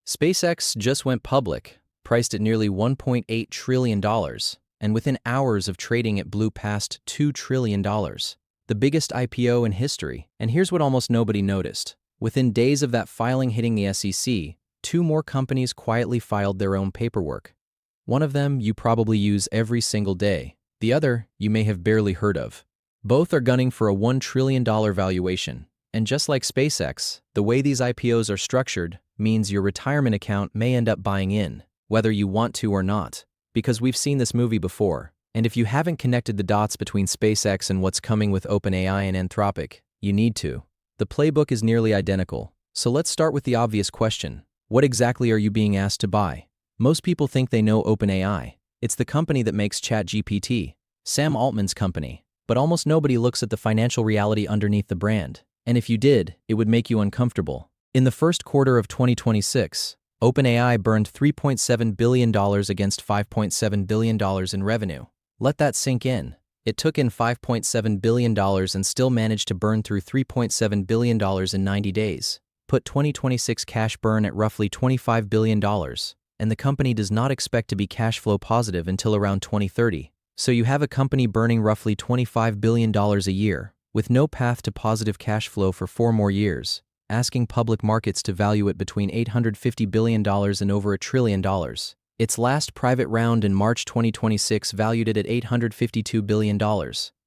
SpaceX just went public, priced at nearly $1.8 trillion, and within hours of trading it blew past $2 trillion. The biggest IPO in history, and here's what almost nobody noticed. Within days of that filing hitting the SEC, two more companies quietly filed their own paperwork. One of them you probably use every single day. The other you may have barely heard of. Both are gunning for a $1 trillion valuation. And just like SpaceX, the way these IPOs are structured means your retirement account may end up buying in, whether you want to or not, because we've seen this movie before. And if you haven't connected the dots between SpaceX and what's coming with OpenAI and Anthropic, you need to. The playbook is nearly identical. So let's start with the obvious question. What exactly are you being asked to buy? Most people think they know OpenAI. It's the company that makes ChatGPT, Sam Altman's company. But almost nobody looks at the financial reality underneath the brand. And if you did, it would make you uncomfortable. In the first quarter of 2026, OpenAI burned $3.7 billion against $5.7 billion in revenue. Let that sink in. It took in $5.7 billion and still managed to burn through $3.7 billion in 90 days. Put 2026 cash burn at roughly $25 billion, and the company does not expect to be cash flow positive until around 2030. So you have a company burning roughly $25 billion a year, with no path to positive cash flow for 4 more years, asking public markets to value it between $850 billion and over $1 trillion. Its last private round in March 2026 valued it at $852 billion.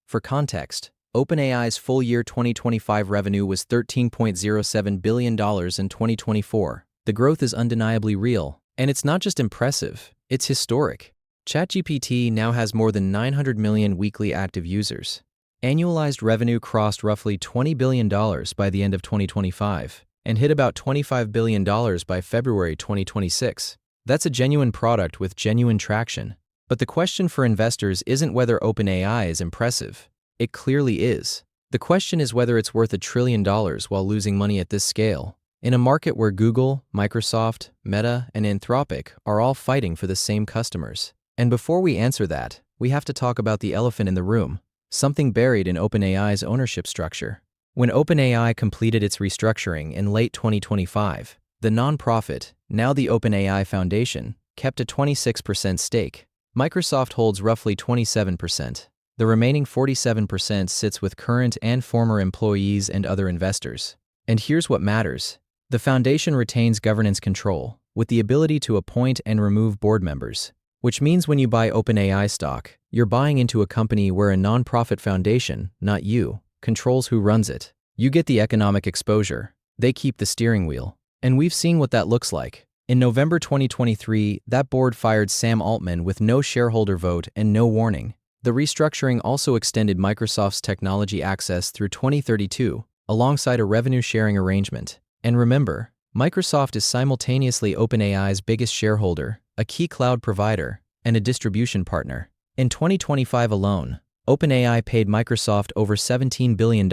For context, OpenAI's full year 2025 revenue was $13.07 billion in 2024. The growth is undeniably real, and it's not just impressive, it's historic. ChatGPT now has more than 900 million weekly active users. Annualized revenue crossed roughly $20 billion by the end of 2025 and hit about $25 billion by February 2026. That's a genuine product with genuine traction. But the question for investors isn't whether OpenAI is impressive. It clearly is. The question is whether it's worth $1 trillion while losing money at this scale. In a market where Google, Microsoft, Meta, and Anthropic are all fighting for the same customers. And before we answer that, we have to talk about the elephant in the room. Something buried in OpenAI's ownership structure. When OpenAI completed its restructuring in late 2025, the nonprofit, now the OpenAI Foundation, kept a 26% stake. Microsoft holds roughly 27%. The remaining 47% sits with current and former employees and other investors. And here's what matters. The foundation retains governance control, with the ability to appoint and remove board members. Which means when you buy OpenAI stock, you're buying into a company where a nonprofit foundation, not you, controls who runs it. You get the economic exposure. They keep the steering wheel. And we've seen what that looks like. In November 2023, that board fired Sam Altman with no shareholder vote and no warning. The restructuring also extended Microsoft's technology access through 2032, alongside a revenue-sharing arrangement. And remember, Microsoft is simultaneously OpenAI's biggest shareholder, a key cloud provider, and a distribution partner. In 2025 alone, OpenAI paid Microsoft over $17 billion.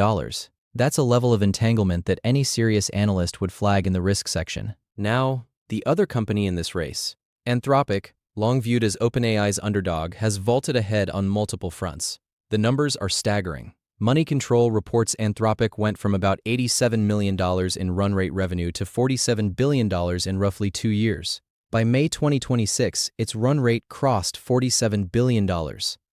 That's a level of entanglement that any serious analyst would flag in the risk section. Now, the other company in this race, Anthropic, long viewed as OpenAI's underdog, has vaulted ahead on multiple fronts. The numbers are staggering. Money Control reports Anthropic went from about $87 million in run rate revenue to $47 billion in roughly 2 years. By May 2026, its run rate crossed $47 billion.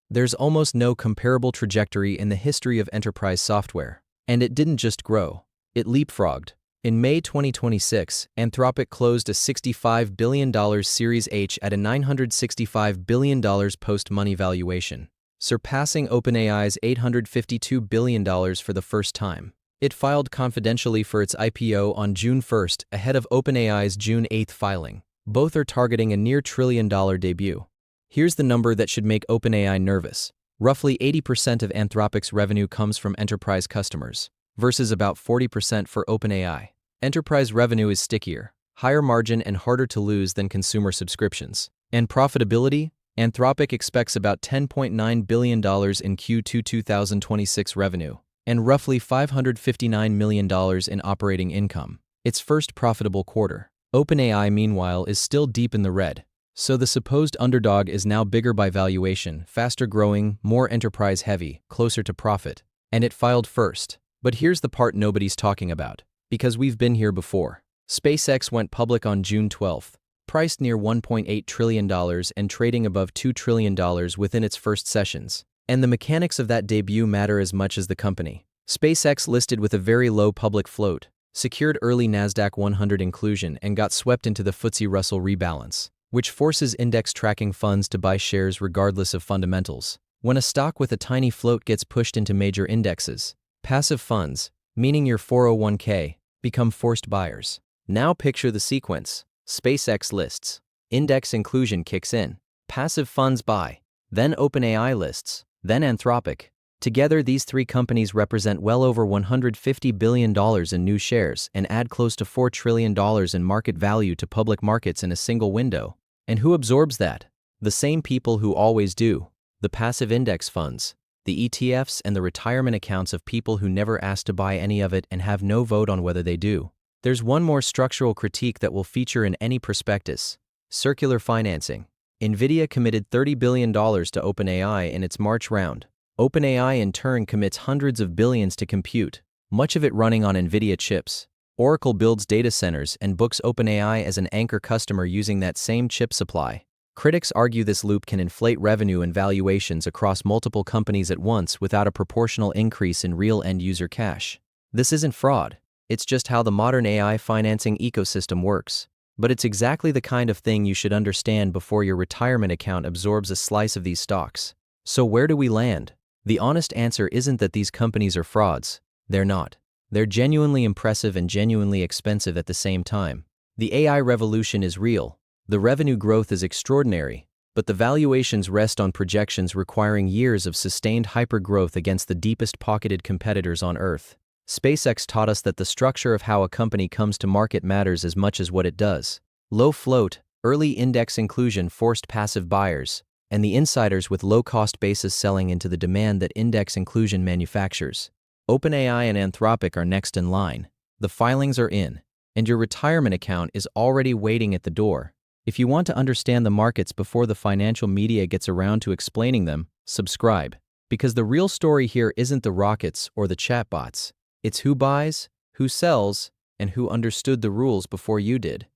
There's almost no comparable trajectory in the history of enterprise software. And it didn't just grow, it leapfrogged. In May 2026, Anthropic closed a $65 billion Series H at a $965 billion post-money valuation, surpassing OpenAI's $852 billion for the first time. It filed confidentially for its IPO on June 1st, ahead of OpenAI's June 8th filing. Both are targeting a near $1 trillion debut. Here's the number that should make OpenAI nervous. Roughly 80% of Anthropic's revenue comes from enterprise customers, versus about 40% for OpenAI. Enterprise revenue is stickier, higher margin and harder to lose than consumer subscriptions. And profitability? Anthropic expects about $10.9 billion in Q2 2026 revenue, and roughly $559 million in operating income, its first profitable quarter. OpenAI, meanwhile, is still deep in the red. So the supposed underdog is now bigger by valuation, faster growing, more enterprise heavy, closer to profit. And it filed first. But here's the part nobody's talking about. Because we've been here before. SpaceX went public on June 12, priced near $1.8 trillion and trading above $2 trillion within its first sessions. And the mechanics of that debut matter as much as the company. SpaceX listed with a very low public float, secured early Nasdaq 100 inclusion, and got swept into the FTSE Russell rebalance, which forces index-tracking funds to buy shares regardless of fundamentals. When a stock with a tiny float gets pushed into major indexes, passive funds, meaning your 401k, become forced buyers. Now picture the sequence. SpaceX lists. Index inclusion kicks in. Passive funds buy. Then OpenAI lists. Then Anthropic. Together, these three companies represent well over $150 billion in new shares and add close to $4 trillion in market value to public markets in a single window. And who absorbs that? The same people who always do. The passive index funds, the ETFs, and the retirement accounts of people who never asked to buy any of it and have no vote on whether they do. There's one more structural critique that will feature in any prospectus: circular financing. NVIDIA committed $30 billion to OpenAI in its March round. OpenAI in turn commits hundreds of billions to compute, much of it running on NVIDIA chips. Oracle builds data centers and books OpenAI as an anchor customer using that same chip supply. Critics argue this loop can inflate revenue and valuations across multiple companies at once without a proportional increase in real end-user cash. This isn't fraud. It's just how the modern AI financing ecosystem works. But it's exactly the kind of thing you should understand before your retirement account absorbs a slice of these stocks. So where do we land? The honest answer isn't that these companies are frauds. They're not. They're genuinely impressive and genuinely expensive at the same time. The AI revolution is real. The revenue growth is extraordinary, but the valuations rest on projections requiring years of sustained hypergrowth against the deepest-pocketed competitors on Earth. SpaceX taught us that the structure of how a company comes to market matters as much as what it does. Low float, early index inclusion forced passive buyers, and the insiders with low-cost basis selling into the demand that index inclusion manufactures. OpenAI and Anthropic are next in line. The filings are in, and your retirement account is already waiting at the door. If you want to understand the markets before the financial media gets around to explaining them, subscribe. Because the real story here isn't the rockets or the chatbots. It's who buys, who sells, and who understood the rules before you did.